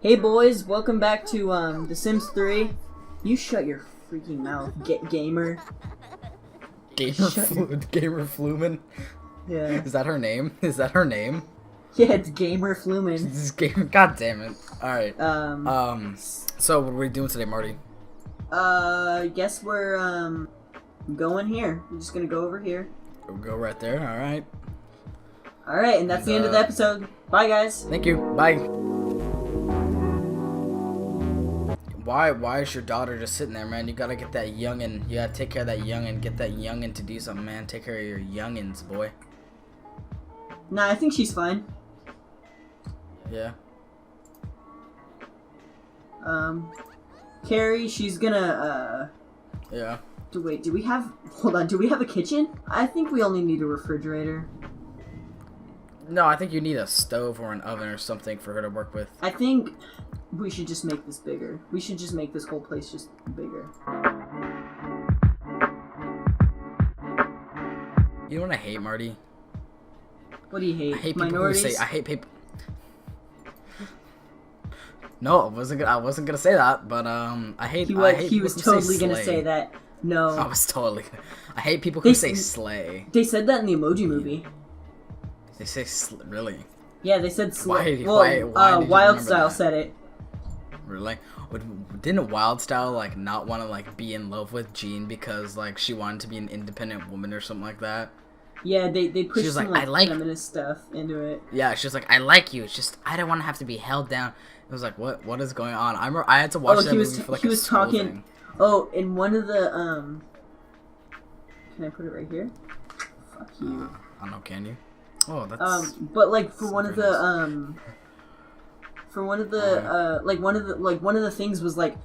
Hey boys, welcome back to The Sims 3. You shut your freaking mouth, gamer. Gamer Flumen. Yeah. Is that her name? Is that her name? Yeah, it's Gamer Flumen. This is gamer. God damn it! All right. So what are we doing today, Marty? Guess we're going here. We're just gonna go over here. We'll go right there. All right. All right, and that's the end of the episode. Bye, guys. Thank you. Bye. Why is your daughter just sitting there, man? You gotta get that youngin'. You gotta take care of that youngin'. Get that youngin' to do something, man. Take care of your youngins, boy. Nah, I think she's fine. Yeah. Carrie, she's gonna, Yeah. Wait, do we have... Hold on, do we have a kitchen? I think we only need a refrigerator. No, I think you need a stove or an oven or something for her to work with. I think we should just make this bigger. We should just make this whole place just bigger. You know what I hate, Marty? What do you hate? I hate people Minorities? who say I hate people. No, I wasn't gonna say that, but I hate. He was totally gonna say that. No, I was totally. I hate people who say slay. They said that in the Emoji Movie. They say really. Yeah, they said slay. Why Wild Style said it. Really? Didn't Wild Style like not want to like be in love with Jean because like she wanted to be an independent woman or something like that? Yeah, they pushed some like feminist stuff into it. Yeah, she was like, I like you. It's just I don't want to have to be held down. It was like, what is going on? I had to watch that movie for like he was talking. Thing. Oh, in one of the Can I put it right here? Fuck you. I don't know. Can you? Oh, that's. But like for one of the one of the things was like,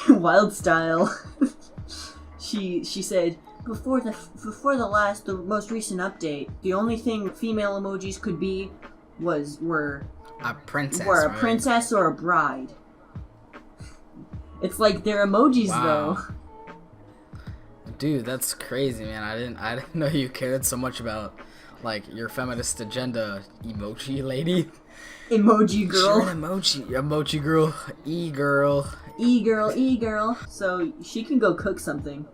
Wild Style. she said. Before the most recent update, the only thing female emojis could be were a princess, a princess or a bride. It's like they're emojis though. Dude, that's crazy, man. I didn't know you cared so much about like your feminist agenda, emoji lady. Emoji girl. You're an emoji girl, e-girl. So she can go cook something.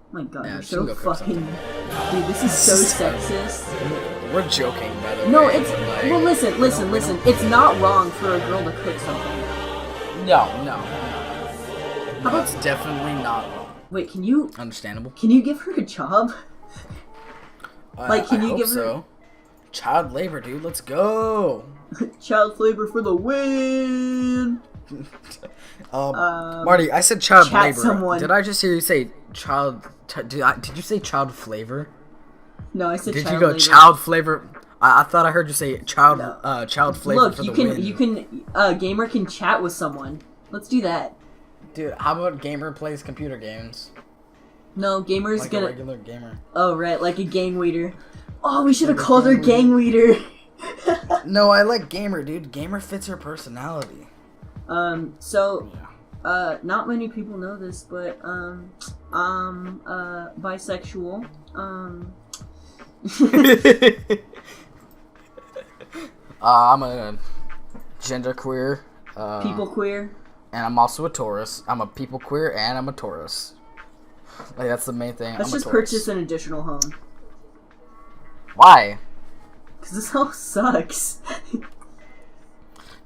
Oh my god, you're so fucking... Dude, this is so sexist. We're joking, by the way. No, it's... Like, well, listen. It's not wrong for a girl to cook something. No. How about... It's definitely not wrong. Wait, can you... Understandable. Can you give her a job? Can you give her... So. Child labor, dude. Let's go. Child labor for the win! Marty, I said child labor. Someone. Did I just hear you say child? Did you say child flavor? No, I said. Did child you go labor. Child flavor? I thought I heard you say child. No. Child flavor. Look, for you the can. win. You can. Gamer can chat with someone. Let's do that. Dude, how about gamer plays computer games? No, gamer's like gonna. A regular gamer. Oh right, like a gang leader. Oh, we should have called her gang leader. No, I like gamer, dude. Gamer fits her personality. So. Not many people know this, but, bisexual. I'm a genderqueer. People queer. And I'm also a Taurus. I'm a people queer and I'm a Taurus. Like, that's the main thing. Let's just purchase an additional home. Why? Because this house sucks.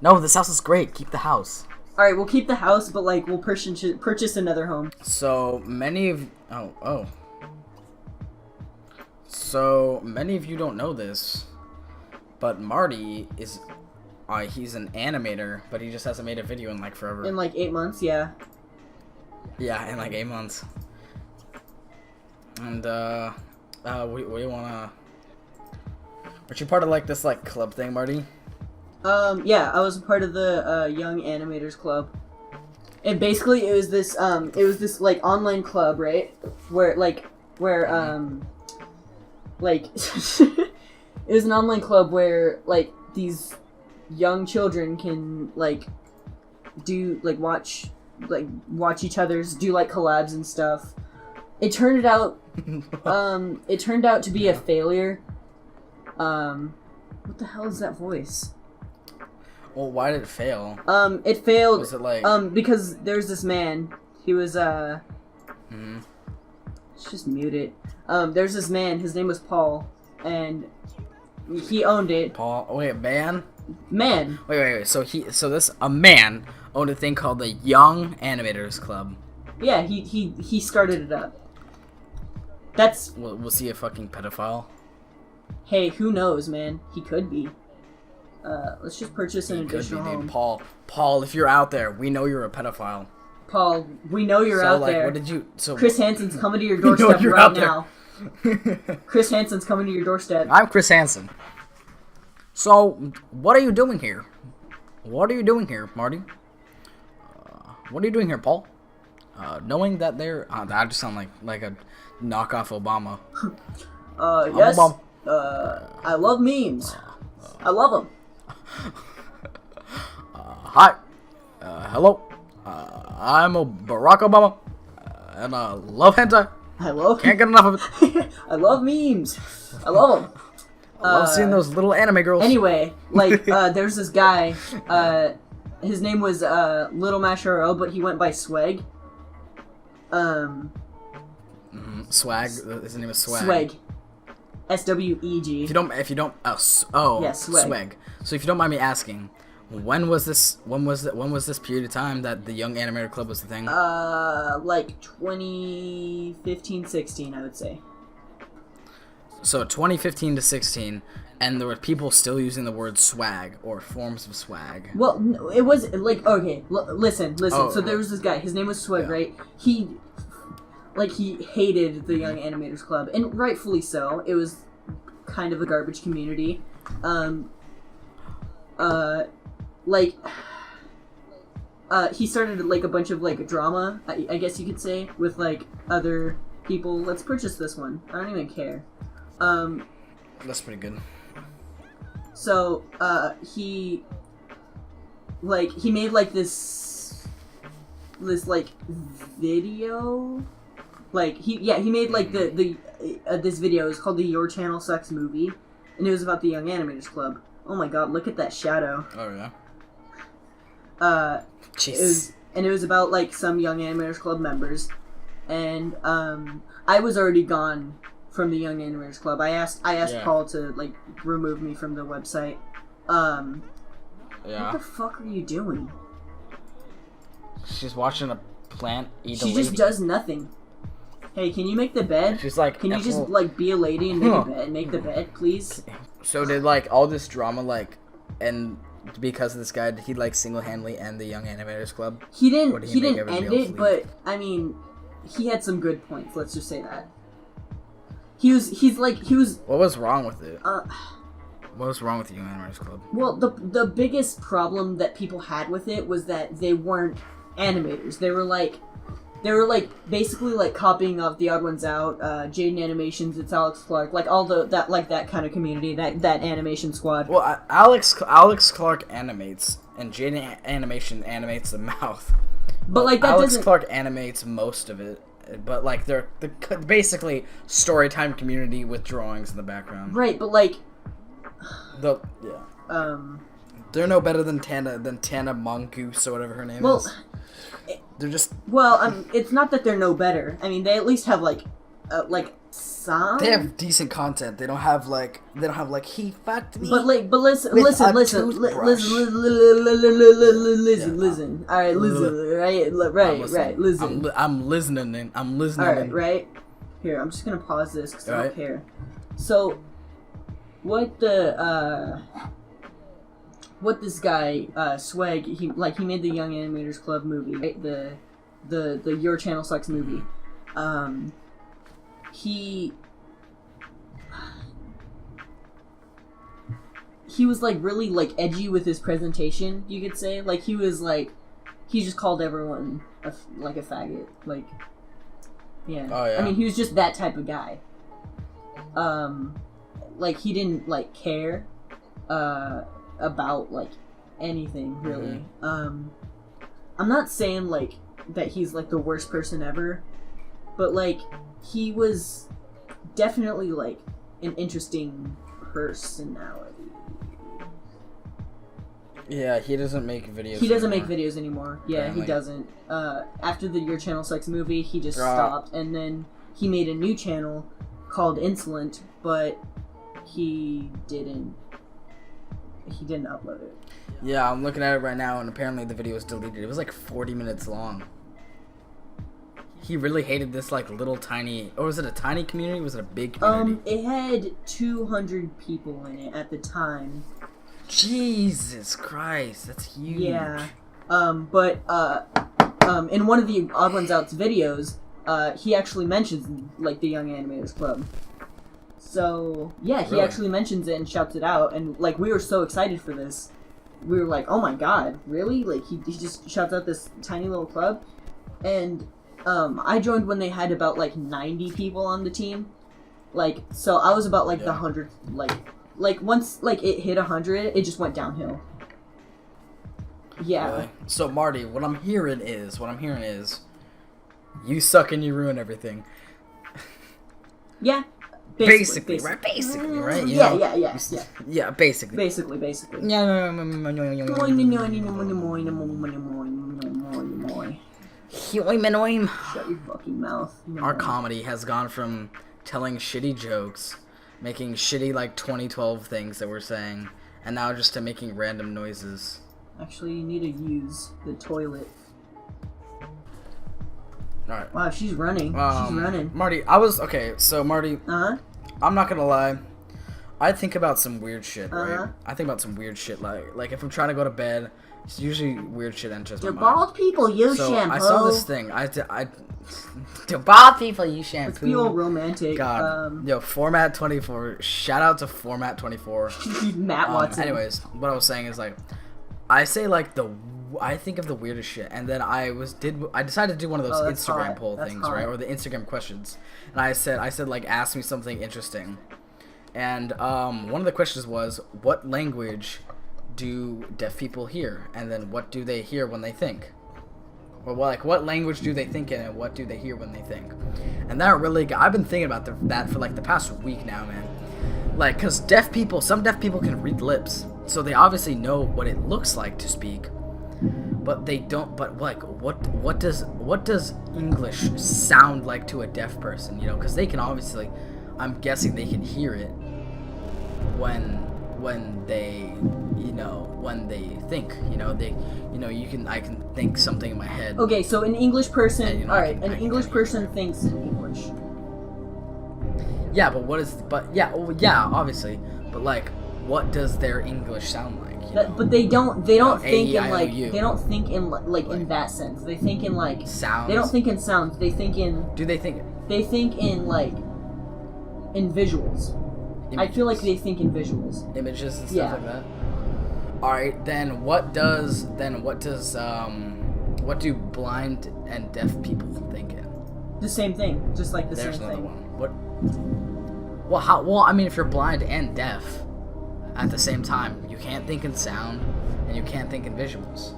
No, this house is great. Keep the house. Alright, we'll keep the house, but, like, we'll purchase another home. So, many of... Oh. So, many of you don't know this, but Marty is... he's an animator, but he just hasn't made a video in, like, forever. In, like, 8 months, yeah. Yeah, in, like, 8 months. And, we wanna... Aren't you part of, like, this, like, club thing, Marty? Yeah, I was a part of the, Young Animators Club. And basically, it was this, like, online club, right? Where, it was an online club where, like, these young children can, like, watch each other's, do, like, collabs and stuff. It turned out, to be a failure. What the hell is that voice? Well, why did it fail? It failed. Was it like? Because there's this man. He was Let's just mute it. There's this man. His name was Paul, and he owned it. Paul. Wait, man. Man. Wait. So a man owned a thing called the Young Animators Club. Yeah, he started it up. That's. Was he a fucking pedophile? Hey, who knows, man? He could be. Let's just purchase an additional home. Paul, if you're out there, we know you're a pedophile. Paul, we know you're out there. What did you? So Chris Hansen's coming to your doorstep right now. Chris Hansen's coming to your doorstep. I'm Chris Hansen. So, what are you doing here? What are you doing here, Marty? What are you doing here, Paul? Knowing that they're... that just sound like a knockoff Obama. Yes. I love memes. I love them. Hi. Hello. I'm a Barack Obama. And I love hentai. Can't get enough of it. I love memes. I love them. I love seeing those little anime girls. Anyway, there's this guy. His name was Little Masharo, but he went by Swag. Swag. His name is Swag. Swag. SWEG. If you don't. Yeah, Swag. Swag. So if you don't mind me asking, when was this period of time that the Young Animator Club was the thing? Like 2015, 16, I would say. So 2015 to 16, and there were people still using the word swag or forms of swag. Well, no, it was like, okay, listen. So there was this guy. His name was Swag, yeah. right? He hated the Young Animators Club, and rightfully so. It was kind of a garbage community. He started like a bunch of like drama, I guess you could say, with like other people. Let's purchase this one. I don't even care. That's pretty good. So he made like this like video. Like he made like the this video. It's called the Your Channel Sucks movie, and it was about the Young Animators Club. Oh my god, look at that shadow. Oh yeah. Jeez. It was about like some Young Animators Club members, and I was already gone from the Young Animators Club. I asked Paul to like remove me from the website. Yeah. What the fuck are you doing? She's watching a plant eat a lady. She just does nothing. Hey, can you make the bed? She's like, can you just like be a lady and make the bed, please? So did like all this drama and because of this guy, did he like single-handedly end the Young Animators Club? He didn't end it, but I mean, he had some good points. Let's just say that. He was. What was wrong with it? What was wrong with the Young Animators Club? Well, the biggest problem that people had with it was that they weren't animators. They were basically like copying off The Odd Ones Out, Jaden Animations, It's Alex Clark, like all that kind of community, that animation squad. Well, Alex Clark animates, and Jaden Animation animates the mouth. But like that Alex Clark animates most of it. But like they're basically storytime community with drawings in the background. Right, but like they're no better than Tana Mongoose or whatever her name is. They're just it's not that they're no better. I mean, they at least have like some. They have decent content. They don't have like he fucked me. But listen. All right, listen. Right. Listen. I'm listening. I'm listening. All right. Here, I'm just gonna pause this because I don't care. So, what this guy Swag he made the Young Animators Club movie, right? The Your Channel Sucks movie. He was like really like edgy with his presentation, you could say. Like he just called everyone a faggot. Like, yeah. Oh, yeah. I mean, he was just that type of guy. Like he didn't like care about like anything really. Mm-hmm. I'm not saying like that he's like the worst person ever, but like he was definitely like an interesting personality. Yeah, he doesn't make videos. He doesn't make videos anymore. Yeah, Apparently. he doesn't. After the Your Channel Sucks movie, he just stopped, and then he made a new channel called Insolent, but he didn't upload it. Yeah, I'm looking at it right now, and apparently the video was deleted. It was like 40 minutes long. He really hated this like little tiny, or was it a tiny community? Was it a big community? It had 200 people in it at the time. Jesus Christ, that's huge. Yeah. But in one of the Odd Ones Out's videos, he actually mentions like the Young Animators Club. So yeah, he actually mentions it and shouts it out, and like we were so excited for this. We were like, oh my god, really? Like he just shouts out this tiny little club, and I joined when they had about like 90 people on the team. Like, so I was about like the 100th, like once like it hit 100, it just went downhill. Yeah. Really? So Marty, what I'm hearing is, you suck and you ruin everything. Yeah. Basically, right? Basically, right? You Yeah, know? yeah. Yeah, basically. Basically. Yeah. Shut your fucking mouth. Our comedy has gone from telling shitty jokes, making shitty like 2012 things that we're saying, and now just to making random noises. Actually, you need to use the toilet. Alright. Wow, she's running. She's running. Marty, so Marty, Uh-huh. I'm not gonna lie. I think about some weird shit, right? Uh-huh. I think about some weird shit, like if I'm trying to go to bed, it's usually weird shit enters my Do mind. bald people use So shampoo? I saw this thing. Do bald people use shampoo? Let's be all romantic. God. Yo, Format 24. Shout out to Format 24. Matt Watson. Anyways, what I was saying is like, I say like I think of the weirdest shit, and then I decided to do one of those Instagram poll things, right, or the Instagram questions, and I said like, ask me something interesting, and one of the questions was, what language do deaf people hear, and then what do they hear when they think, or like what language do they think in, and what do they hear when they think, and that really I've been thinking about that for like the past week now, man. Like, cause some deaf people can read lips, so they obviously know what it looks like to speak, but they don't. But like, what does English sound like to a deaf person? You know, cause they can obviously, I'm guessing they can hear it when they think. You know, I can think something in my head. Okay, so an English person. And, you know, an English person thinks in English. Yeah, but obviously. But like, what does their English sound like? But they don't think in like A-E-I-O-U. they don't think in like in that sense. They think in like sounds. They don't think in sounds. They think in. Do they think? They think in like in visuals. Images. I feel like they think in visuals. Images and stuff like that. All right, then what do blind and deaf people think in? The same thing, just like the There's same another thing. one. What? Well, I mean, if you're blind and deaf at the same time, you can't think in sound and you can't think in visuals.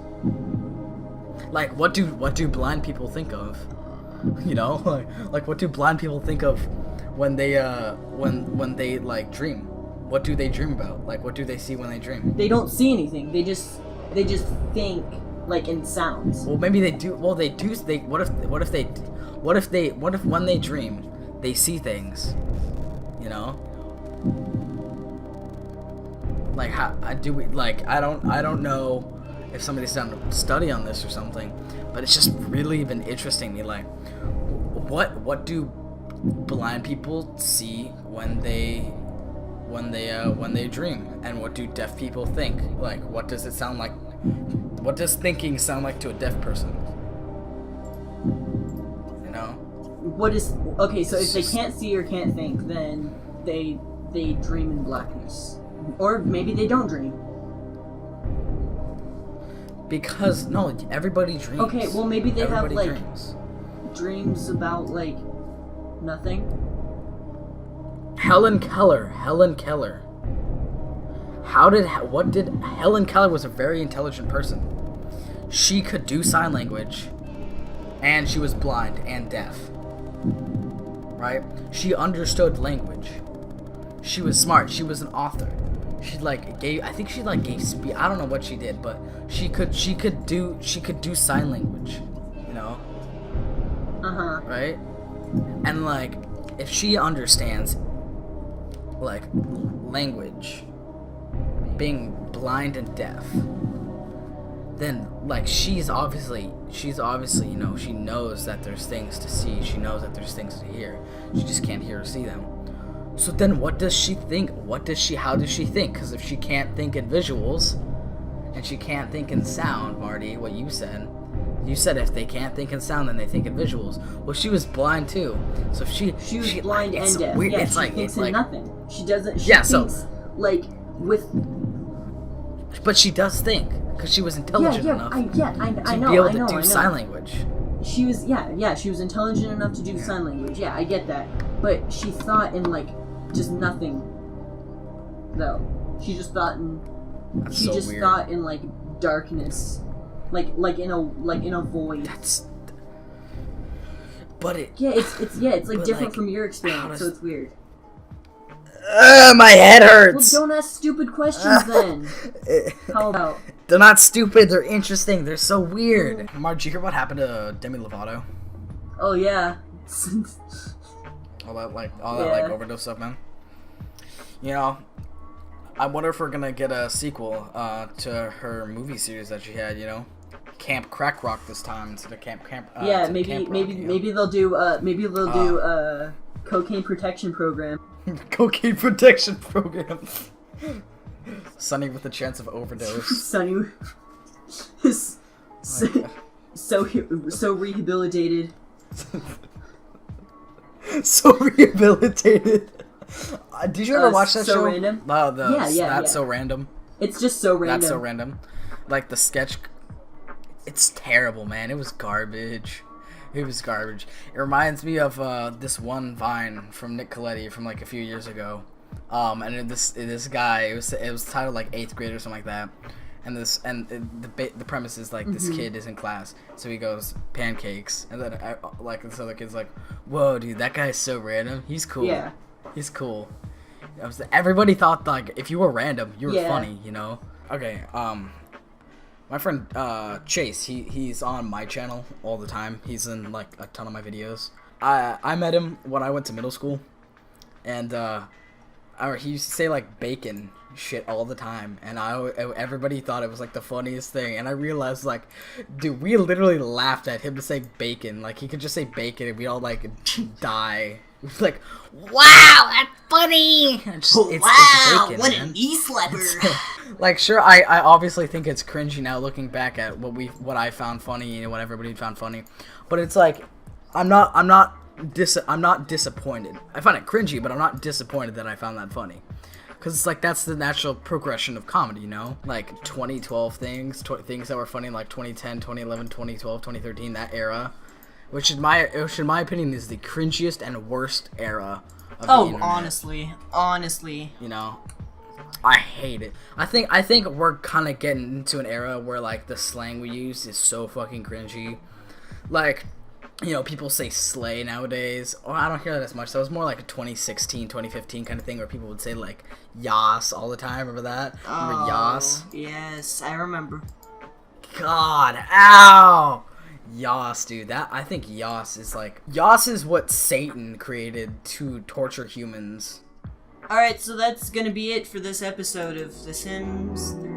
Like, what do blind people think of? You know, like what do blind people think of when they like dream? What do they dream about? Like, what do they see when they dream? They don't see anything. They just think like in sounds. Well, maybe they do. Well, they do. What if when they dream, they see things? You know. Like, how do we? Like, I don't know if somebody's done a study on this or something, but it's just really been interesting to me. Like, what do blind people see when they dream, and what do deaf people think? Like, what does it sound like? What does thinking sound like to a deaf person? You know? So if they can't see or can't think, then they dream in blackness. Or maybe they don't dream. Because no, everybody dreams. Okay, well maybe they Everybody have like dreams. dreams about like nothing. Helen Keller. Helen Keller was a very intelligent person. She could do sign language, and she was blind and deaf. Right? She understood language. She was smart. She was an author. she like gave, I think she like gave speech. I don't know what she did, but she could do sign language, you know. Right? And like, if she understands like language, being blind and deaf, then like she's obviously, you know, she knows that there's things to see, she knows that there's things to hear, she just can't hear or see them. So then what does she think? How does she think? Because if she can't think in visuals and she can't think in sound, Marty, what you said if they can't think in sound, then they think in visuals. Well, she was blind too, so if she was blind and deaf. Weird, yeah, it's she like thinks it's in like nothing. She doesn't. She yeah, thinks like with. But she does think because she was intelligent enough I know, to be able I know, to do sign language. She was she was intelligent enough to do sign language. Yeah, I get that. But she thought in like just nothing. Though she just thought in. That's she so just weird. thought in like darkness, like in a void. That's. But it. Yeah, it's like different like, from your experience, so it's weird. My head hurts. Well, don't ask stupid questions then. How about? They're not stupid. They're interesting. They're so weird. Mark, did you hear what happened to Demi Lovato? Oh yeah. all that overdose stuff, man. You know, I wonder if we're gonna get a sequel to her movie series that she had. You know, Camp Crack Rock this time instead of Camp. Yeah, maybe they'll do cocaine protection program. Cocaine protection program. Sonny with a chance of overdose. Sonny is so rehabilitated. So rehabilitated. Did you ever watch that so show? Random? That's So Random. It's just so random. That's So Random. Like the sketch. It's terrible, man. It was garbage. It was garbage. It reminds me of this one Vine from Nick Coletti from like a few years ago. And this guy, it was titled like 8th grade or something like that. And the premise is like this kid is in class, so he goes pancakes, and then like this other kid's like, "Whoa, dude, that guy's so random. He's cool. Yeah, he's cool." Everybody thought like if you were random, you were funny, you know. Okay, my friend Chase, he's on my channel all the time. He's in like a ton of my videos. I met him when I went to middle school, and he used to say like bacon shit all the time, and everybody thought it was like the funniest thing, and I realized like, dude, we literally laughed at him to say bacon. Like he could just say bacon and we all like die. It's like, wow, that's funny. It's bacon, what man. an e-slapper. Like, sure, I obviously think it's cringy now looking back at what I found funny and what everybody found funny, but it's like, I'm not disappointed. I find it cringy, but I'm not disappointed that I found that funny. Because it's like, that's the natural progression of comedy, you know? Like, 2012 things that were funny, like 2010, 2011, 2012, 2013, that era. Which in my opinion is the cringiest and worst era of the internet. Honestly. You know? I hate it. I think we're kind of getting into an era where, like, the slang we use is so fucking cringy. Like, you know, people say slay nowadays. Oh, I don't hear that as much. That was more like a 2016, 2015 kind of thing where people would say, like, yas all the time. Remember that? Remember yas? Yes, I remember. God, ow! Yas, dude. I think yas is what Satan created to torture humans. Alright, so that's gonna be it for this episode of The Sims 3.